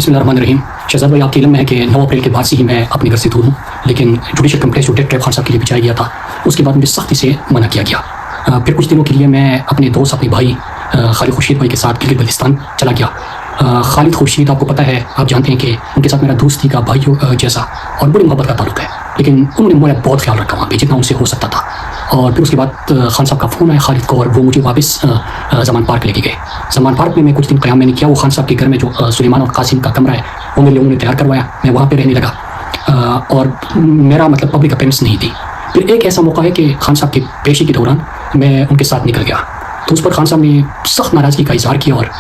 बिस्मिल्लाहिर्रहमानिर्रहीम। शहजाद भाई, आपके इल्म में है कि 9 अप्रैल के बाद से ही मैं अपने घर से दूर हूँ, लेकिन जुडिशल कंप्लेंट जो डेथ खान साहब के लिए भिजवाया गया था उसके बाद मुझे सख्ती से मना किया गया। फिर कुछ दिनों के लिए मैं अपने दोस्त, अपने भाई खालिद खुर्शीद भाई के साथ गिलगित बल्तिस्तान चला गया। खालिद खुर्शीद, आपको पता है, आप जानते हैं कि उनके साथ मेरा दोस्ती का भाई जैसा और बड़ी मोहब्बत का ताल्लुक है, लेकिन उन्होंने मेरा बहुत ख्याल रखा वहाँ पे जितना उनसे हो सकता था। और फिर उसके बाद खान साहब का फ़ोन आया खालिद को, और वो मुझे वापस ज़मान पार्क लेके गए। ज़मान पार्क में मैं कुछ दिन क़याम मैंने किया। वो खान साहब के घर में जो सुलेमान और कासिम का कमरा है वो मेरे लिए उन्होंने तैयार करवाया। मैं वहाँ पे रहने लगा और मेरा मतलब पब्लिक अपीयरेंस नहीं थी। फिर एक ऐसा मौका है कि खान साहब की पेशी के दौरान मैं उनके साथ निकल गया, तो उस पर खान साहब ने सख्त नाराज़गी का इजहार किया और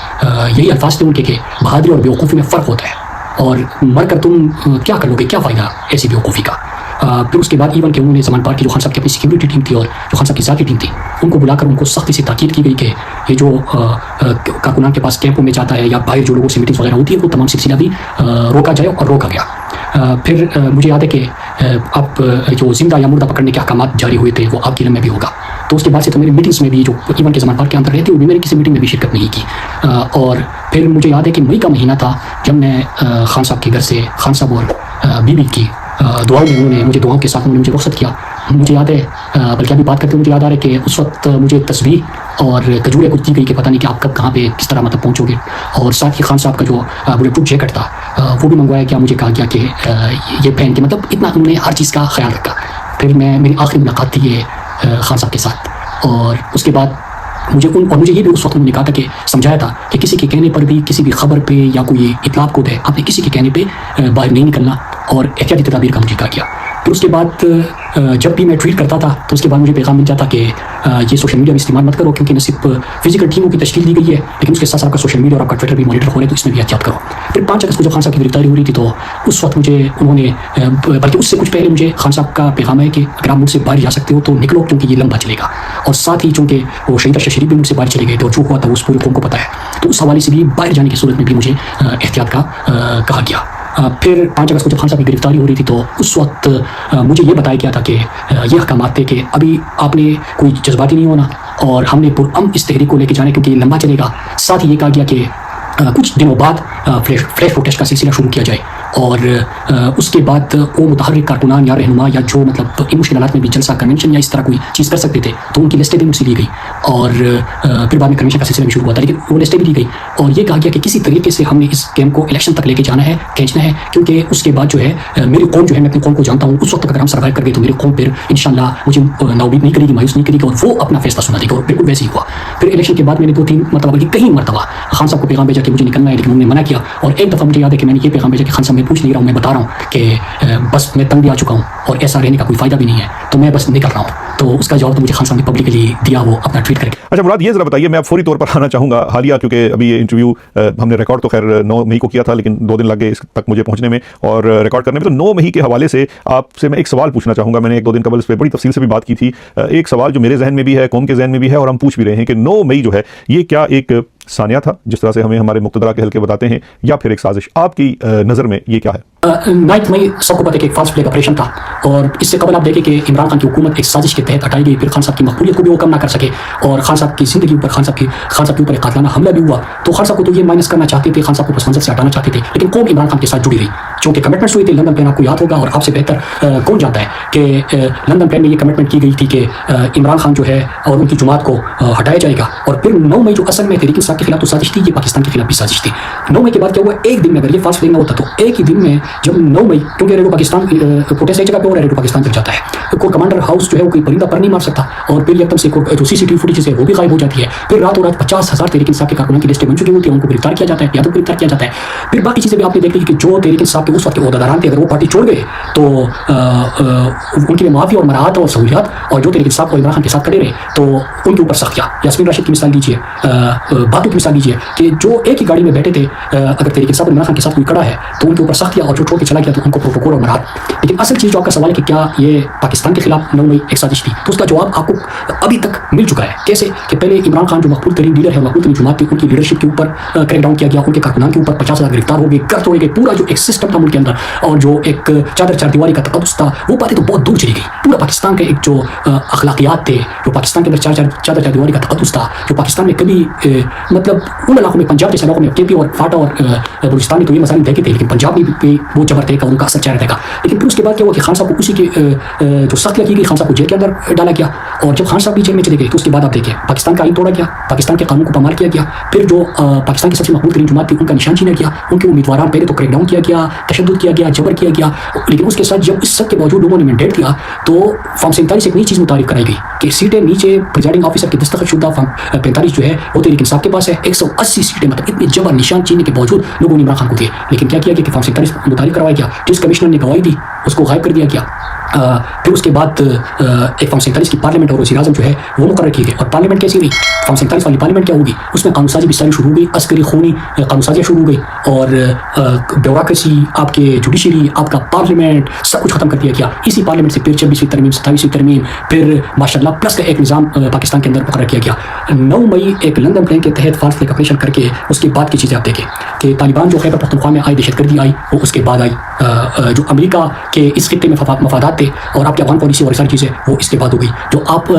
यही अल्फाज थे उनके कि बहादुरी और बेवकूफ़ी में फ़र्क होता है और मर कर तुम क्या कर लोगे, क्या फ़ायदा ऐसी बेवकूफ़ी का। फिर उसके बाद इवन के उन्होंने ज़मान पार्क की जो खान साहब की अपनी सिक्योरिटी टीम थी और जो खान साहब की ज़ाती टीम थी उनको बुलाकर उनको सख्ती से ताकीद की गई कि ये जो कारकुनान के पास कैंपों में जाता है या बाहर जो लोगों से मीटिंग्स वगैरह होती है वो तमाम सिलसिला भी रोका जाए, और रोका गया। फिर मुझे याद है कि अब जो जिंदा या मुर्दा पकड़ने के अहकाम जारी हुए थे वो आपके इल्म में भी होगा। तो उसके बाद से तो मेरी मीटिंग्स में भी जो इवन के ज़मान पार्क के अंदर रहती है वो भी मैंने किसी मीटिंग में भी शिरकत नहीं की। और फिर मुझे याद है कि मई का महीना था जब मैं खान साहब के घर से खान साहब और बीबी की दुआओं में उन्होंने मुझे दुआओं के साथ उन्होंने मुझे रुख्सत किया। मुझे याद है, बल्कि अभी बात करते हुए मुझे याद आ रहा है कि उस वक्त मुझे तस्वीर और खजूरें कुछ दी गई कि पता नहीं कि आप कब कहाँ पे किस तरह मतलब पहुँचोगे, और साथ ही खान साहब का जो बुलेट प्रूफ जैकेट था वो भी मंगवाया गया। मुझे कहा गया कि ये पहन के मतलब इतना उन्होंने हर चीज़ का ख्याल रखा। फिर मेरी आखिरी मुलाकात थी ये खान साहब के साथ, और उसके बाद मुझे ये भी उस वक्त उन्होंने कहा था कि समझाया था कि किसी के कहने पर भी, किसी भी खबर पे या कोई इतलाब को दे, आपने किसी के कहने पे बाहर नहीं निकलना, और एहतियाती तदाबीर का मुझे कहा गया। फिर उसके बाद जब भी मैं ट्वीट करता था तो उसके बाद मुझे पैगाम मिल जाता कि ये सोशल मीडिया में इस्तेमाल मत करो, क्योंकि न सिर्फ फिजिकल टीमों की तश्कील दी गई है लेकिन उसके साथ साथ आपका सोशल मीडिया और आपका ट्विटर भी मॉनिटर हो रहा है, तो इसमें भी एहतियात करो। फिर 5 अगस्त को जब खान साहब की गिरफ्तारी हो रही थी तो उस वक्त मुझे उन्होंने, बल्कि उससे कुछ पहले मुझे खान साहब का पैगाम है कि अगर आप मुझसे बाहर जा सकते हो तो निकलो, क्योंकि ये लंबा चलेगा। और साथ ही चूँकि वो शहीद अरशद शरीफ भी मुझसे बाहर चले गए थे और जो हुआ था उस पूरे कौम को पता है, तो उस हवाले से भी बाहर जाने की सूरत में भी मुझे एहतियात का कहा गया। फिर 5 अगस्त को जब खान साहब की गिरफ्तारी हो रही थी तो उस वक्त मुझे ये बताया गया था कि ये अहकामात थे कि अभी आपने कोई जज्बाती नहीं होना और हमने पुरअमन इस तहरीक को लेके जाना क्योंकि ये लंबा चलेगा। साथ ही ये कहा गया कि कुछ दिनों बाद फ्लैश प्रोटेस्ट का सिलसिला शुरू किया जाए, और उसके बाद वो मुतहर्रिक कारकुनान या रहनुमा या जो मतलब इन मुश्किल हालात में भी जलसा, कन्वेंशन या इस तरह कोई चीज़ कर सकते थे तो उनकी लिस्टें भी मुझसे ली गई, और फिर बाद में कन्वेंशन का सिलसिला भी शुरू हुआ था, लेकिन वो लिस्टें भी दी गई। और ये कहा गया कि किसी तरीके से हमने इस गेम को इलेक्शन तक लेके जाना है, खींचना है, क्योंकि उसके बाद जो है मेरी कौम जो है, मैं अपनी कौम को जानता हूँ, उस वक्त अगर हम सर्वाइव कर गए तो मेरी कौम फिर इंशाल्लाह मुझे नाउमीद नहीं करेगी, मायूस नहीं करेगी, और वो अपना फैसला सुना देगी। और बिल्कुल वैसे ही हुआ। फिर इलेक्शन के बाद मैंने 2-3 मरतबा बल्कि कई मरतबा खान साहब को पैगाम भेजा कि मुझे निकलना है, लेकिन उन्होंने मना किया। और एक दफ़ा मुझे याद है कि मैंने ये पैगाम भेजा कि खान साहब मैं पूछ नहीं रहा हूँ, मैं बता रहा हूँ कि बस मैं तंग भी आ चुका हूँ और ऐसा रहने का कोई फ़ायदा भी नहीं है, तो मैं बस निकल रहा हूँ। तो उसका जवाब तो मुझे खान साहब ने पब्लिकली दिया, वो अपना ट्वीट करके। अच्छा मुराद, ये ज़रा बताइए, मैं फौरी तौर पर आना चाहूँगा हालिया, क्योंकि अभी ये इंटरव्यू हमने रिकॉर्ड तो खैर 9 मई को किया था, लेकिन 2 दिन लग गए इस तक मुझे पहुँचने में और रिकॉर्ड करने में। तो 9 मई के हवाले से आपसे मैं एक सवाल पूछना चाहूँगा। मैंने 1-2 दिन कबल इस पर बड़ी तफसील से भी बात की थी। एक सवाल जो मेरे जहन में भी है, कौम के जहन में भी है, और हम पूछ भी रहे हैं कि 9 मई जो है ये क्या एक सानिया था जिस तरह से हमें हमारे मुक्तदरा के हल्के बताते हैं, या फिर एक साजिश? आपकी नज़र में ये क्या है? 9 मई सबको पता है कि एक फास्ट फ्लैग ऑपरेशन था, और इससे कबल आप देखें कि इमरान खान की हुकूमत एक साजिश के तहत हटाई गई। फिर खान साहब की मकबूलियत को भी वो कम ना कर सके, और खान साहब की ज़िंदगी ऊपर, खान साहब के ऊपर एक कातलाना हमला भी हुआ। तो खान साहब को तो ये माइनस करना चाहते थे, खान साहब को पस मंजर से हटाना चाहते थे, लेकिन कौम इमरान खान के साथ जुड़ी रही, चूँकि कमिटमेंट्स हुई थी लंदन प्लान, आपको याद होगा और आपसे बेहतर कौन जानता है कि लंदन प्लान में ये कमिटमेंट की गई थी कि इमरान खान जो है और उनकी जमात को हटाया जाएगा। और फिर 9 मई जो असल में तहरीक इंसाफ के खिलाफ तो साजिश थी, ये पाकिस्तान के खिलाफ भी साजिश थी। 9 मई के बाद क्या हुआ, एक दिन में अगर ये फास्ट फ्लैग ना होता तो एक ही दिन में, जब 9 मई, क्योंकि रेडियो पाकिस्तान प्रोटेस्ट एक जगह पे हो रहा है, रेडियो पाकिस्तान तक जाता है, कोई कमांडर हाउस जो है वो कोई परिंदा पर नहीं मार सकता, और फिर एकदम से जो CCTV फुटेज है वो भी गायब हो जाती है। फिर रातों रात 50,000 तहरीक इंसाफ के कारकुनान की लिस्टें बन चुकी होती है, उनको गिरफ्तार किया जाता है या तो गिरफ्तार किया जाता है। फिर बाकी चीज़ें भी आपने देख ली कि जो तहरीक इंसाफ के उस वक्त के ओहदेदारान थे, अगर वो पार्टी छोड़ गए तो उनके लिए माफ़ी और मराहत और सहूलियात, और जो तहरीक इंसाफ और इमरान खान के साथ खड़े रहे तो उनके ऊपर सख्तियाँ। यास्मीन राशिद की मिसाल लीजिए, बातों की मिसाल लीजिए कि जो एक ही गाड़ी में बैठे थे, अगर तहरीक इंसाफ और इमरान खान के साथ कोई खड़ा है तो उनके ऊपर सख्तियाँ, और جو چھوڑ کے چلا گیا تو ان کو پروٹوکول اور مراد. لیکن اصل چیز جو آپ کا سوال ہے کہ کیا یہ پاکستان کے خلاف 9 مئی ایک سازش تھی, تو اس کا جواب آپ کو ابھی تک مل چکا ہے. کیسے کہ پہلے عمران خان جو مقبول ترین لیڈر ہے, مقبول ترین جماعت تھی, ان کی لیڈرشپ کے اوپر کریک ڈاؤن کیا گیا, ان کے کارکنان کے اوپر 50,000 گرفتار ہو گئے, قرض ہو گئے, پورا جو ایک سسٹم تھا ملک کے اندر اور جو ایک چادر چار دیواری کا تقدس تھا, وہ باتیں تو بہت دور چلی گئی. پورا پاکستان کے ایک جو اخلاقیات تھے, جو پاکستان کے اندر چادر چار دیواری کا تقدس تھا, جو پاکستان میں کبھی مطلب ان علاقوں میں, پنجاب جیسے علاقوں میں, کے پی اور فاٹا اور بلوچستان میں تو یہ مسائل دیکھے تھے, لیکن پنجاب میں بھی وہ جبر تھے, ان کا اثر چہرہ تھا. لیکن پھر اس کے بعد کیا ہوا کہ خان صاحب کو اسی کی جو سختیاں کی گئی, خان صاحب کو جیل کے اندر ڈالا گیا, اور جب خان صاحب بھی جیل میں چلے گئے تو اس کے بعد آپ دیکھیں پاکستان کا آئین توڑا گیا, پاکستان کے قانون کو پامال کیا گیا. پھر جو پاکستان کی سب سے مقبول ترین جماعت تھی ان کا نشان چھینا گیا, ان کے امیدواران پہلے تو کریک ڈاؤن کیا گیا, تشدد کیا گیا, جبر کیا گیا. لیکن اس کے ساتھ جب اس سب کے باوجود لوگوں نے مینڈیٹ دیا تو فارم 47 ایک نئی چیز متعارف کرائی گئی کہ سیٹیں نیچے پریزائڈنگ آفیسر کی دستخط شدہ فارم 45 جو ہے وہ تحریک انصاف کے پاس ہے. 180 سیٹیں, مطلب اتنے جبر نشان چیننے کے باوجود لوگوں نے عمران خان کو دیے. لیکن کیا کیا کہ فارم 47 متعارف کروایا گیا, جس کمشنر نے گواہی دی اس کو غائب کر دیا گیا. پھر اس کے بعد ایک فارم 47 کی پارلیمنٹ اور وزیر اعظم جو ہے وہ مقرر کیے گئے. اور پارلیمنٹ کیسی رہی, فارم 47 والی پارلیمنٹ کیا ہوگی, اس میں قانون سازی بھی ساری شروع ہو گئی, عسکری خونی قانون سازیاں شروع ہو گئی, اور بیوروکریسی, آپ کے جوڈیشری, آپ کا پارلیمنٹ, سب کچھ ختم کر دیا گیا. اسی پارلیمنٹ سے پھر 26ویں ترمیم, 27ویں ترمیم, پھر ماشاء اللہ پلس کا ایک نظام پاکستان کے اندر مقرر کیا گیا. 9 مئی ایک لندن پلان کے تحت فاسٹ ٹریک آپریشن کر کے اس کے بعد کی چیزیں آپ دیکھیں کہ طالبان جو خیبر پختونخوا میں آئی, دہشت گردی آئی, وہ اس کے بعد آئی. جو امریکہ کے اس خطے میں مفادات تھے اور آپ کی افغان پالیسی اور ساری چیزیں وہ اس کے بعد ہو گئی. جو آپ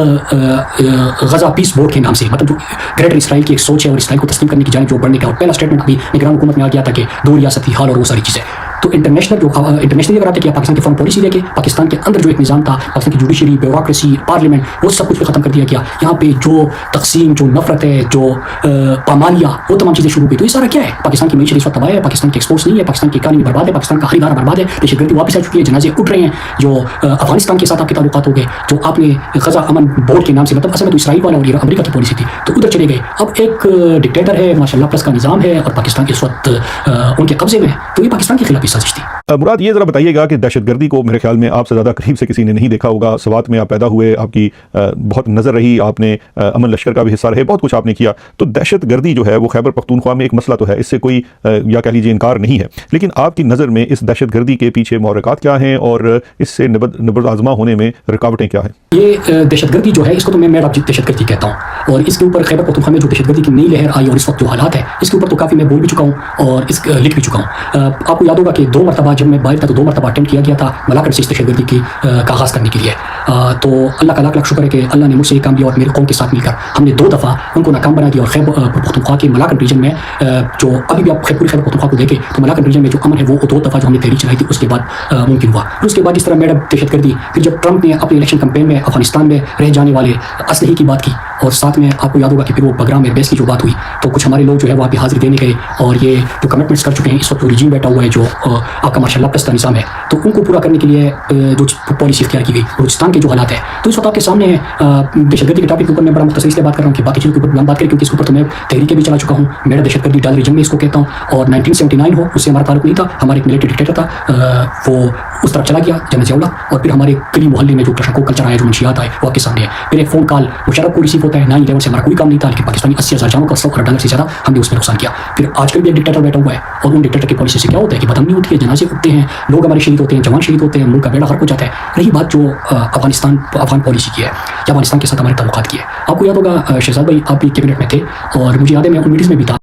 غزہ پیس بورڈ کے نام سے, مطلب جو گریٹر اسرائیل کی ایک سوچ ہے اور اسرائیل کو تسلیم کرنے کی جانب جو بڑھنے کا, اور پہلا اسٹیٹمنٹ ابھی نگران حکومت میں آ گیا تھا کہ 2 ریاستی حال اور وہ ساری چیزیں. تو انٹرنیشنلی اگر آپ دیکھیں پاکستان کی فارم پالیسی دیکھیں, پاکستان کے اندر جو ایک نظام تھا, پاکستان کی جوڈیشری, بیوروکریسی, پارلیمنٹ, وہ سب کچھ ختم کر دیا گیا. یہاں پہ جو تقسیم, جو نفرت ہے, جو پامالیاں, وہ تمام چیزیں شروع ہوئی. تو یہ سارا کیا ہے, پاکستان کی معیشت اس وقت تباہ ہے, پاکستان کی ایکسپورٹس نہیں ہے, پاکستان کی اکانومی برباد ہے, پاکستان کا خریدار برباد ہے, دہشت گردی واپس آ چکی ہے, جنازے اٹھ رہے ہیں. جو افغانستان کے ساتھ آپ کے تعلقات ہو گئے, جو آپ نے غزہ امن بورڈ کے نام سے, مطلب اصل میں تو اسرائیل والا اور امریکہ کی پالیسی تھی, تو ادھر چلے گئے. اب ایک ڈکٹیٹر ہے ماشاء اللہ پلس کا نظام ہے, اور پاکستان اس وقت ان کے قبضے میں ہے. تو یہ پاکستان کے خلاف سازش تھی. مراد یہ ذرا بتائیے گا کہ دہشت گردی کو میرے خیال میں آپ سے زیادہ قریب سے کسی نے نہیں دیکھا ہوگا. سوات میں آپ پیدا ہوئے, آپ کی بہت نظر رہی, آپ نے امن لشکر کا بھی حصہ رہے, بہت کچھ آپ نے کیا. تو دہشت گردی جو ہے وہ خیبر پختونخوا میں ایک مسئلہ تو ہے, اس سے کوئی یا کہہ لیجیے انکار نہیں ہے. لیکن آپ کی نظر میں اس دہشت گردی کے پیچھے محرکات کیا ہیں اور اس سے نبرد آزما ہونے میں رکاوٹیں کیا ہیں؟ یہ دہشت گردی جو ہے اس کو تو میں دہشت گردی کہتا ہوں, اور اس کے اوپر خیبر پختونخوا میں جو دہشت گردی کی نئی لہر آئی اور اس وقت جو حالات ہے اس کے اوپر تو کافی میں بول بھی چکا ہوں اور لکھ بھی چکا ہوں. آپ کو یاد ہوگا کہ 2 مرتبہ جب میں باہر تھا تو 2 مرتبہ اٹیمپٹ کیا گیا تھا ملاکنڈ سے اس دہشت گردی کی کا آغاز کرنے کے لیے. تو اللہ کا لاکھ لاکھ شکر ہے کہ اللہ نے مجھ سے یہ کام دیا اور میرے قوم کے ساتھ مل کر ہم نے 2 دفعہ ان کو ناکام بنا دیا. اور خیبر پختونخوا کے ملاکنڈ ریجن میں جو ابھی بھی آپ پوری خیبر پختونخوا کو دیکھیں تو ملاکنڈ ریجن میں جو امن ہے وہ 2 دفعہ جو ہم نے تحریک چلائی تھی اس کے بعد ممکن ہوا. اس کے بعد اس طرح میڈم دہشت گردی, پھر جب ٹرمپ نے اپنے الیکشن کمپین میں افغانستان میں رہ جانے والے اسلحے کی بات کی, اور ساتھ میں آپ کو یاد ہوگا کہ پھر وہ بگرام ایئر بیس کی جو بات ہوئی, تو کچھ ہمارے لوگ جو ہے وہاں پہ حاضری دینے گئے اور یہ جو کمٹمنٹس کر چکے ہیں. اس وقت وہ ریجیم بیٹھا ہوا ہے جو آپ کا ماشاء اللہ پلس کا نظام ہے, تو ان کو پورا کرنے کے لیے جو پالیسی اختیار کی گئی. بلوچستان کے جو حالات ہے تو اس وقت آپ کے سامنے ہے. دہشت گردی کے ٹاپک کے اوپر میں بڑا مختصر اس لیے بات کر رہا ہوں کہ باقی چیزوں کے اوپر بات کریں کیونکہ اس کے اوپر تو میں تحریکیں بھی چلا چکا ہوں. میرا دہشت گردی ڈال ریجن میں اس کو کہتا ہوں, اور 1979 ہو اس سے ہمارا تعلق نہیں تھا. ہمارا ایک ملٹری ڈکٹیٹر تھا, وہ اس طرف چلا گیا جنرل ضیاء اللہ, اور پھر ہمارے گلی محلے میں جو تشکّک کلچر آیا, جو منشیات آئے, وہ آپ کے سامنے ہے. پھر ایک فون کال مشرف کو ریسیو ہوتا ہے, 9/11 سے ہمارا کوئی کام نہیں تھا, لیکن پاکستانی 80,000 جانوں کا $100 سے زیادہ ہم نے اس میں نقصان کیا. پھر آج کل بھی ایک ڈکٹیٹر بیٹھا ہوا ہے, اور ان ڈکٹیٹر کی پالیسی سے کیا ہوتا ہے کہ بدامنی ہوتی ہے, جنازے اٹھتے ہیں, لوگ ہمارے شہید ہوتے ہیں, جوان شہید ہوتے ہیں, ملک کا بیڑا غرق ہو جاتا ہے. رہی بات جو افغان پالیسی کی ہے یا افغانستان کے ساتھ ہمارے تعلقات کی ہے, آپ کو یاد ہوگا شہزاد بھائی آپ بھی کیبنٹ میں تھے, اور مجھے یاد ہے میں ان میٹنگز میں بھی تھا.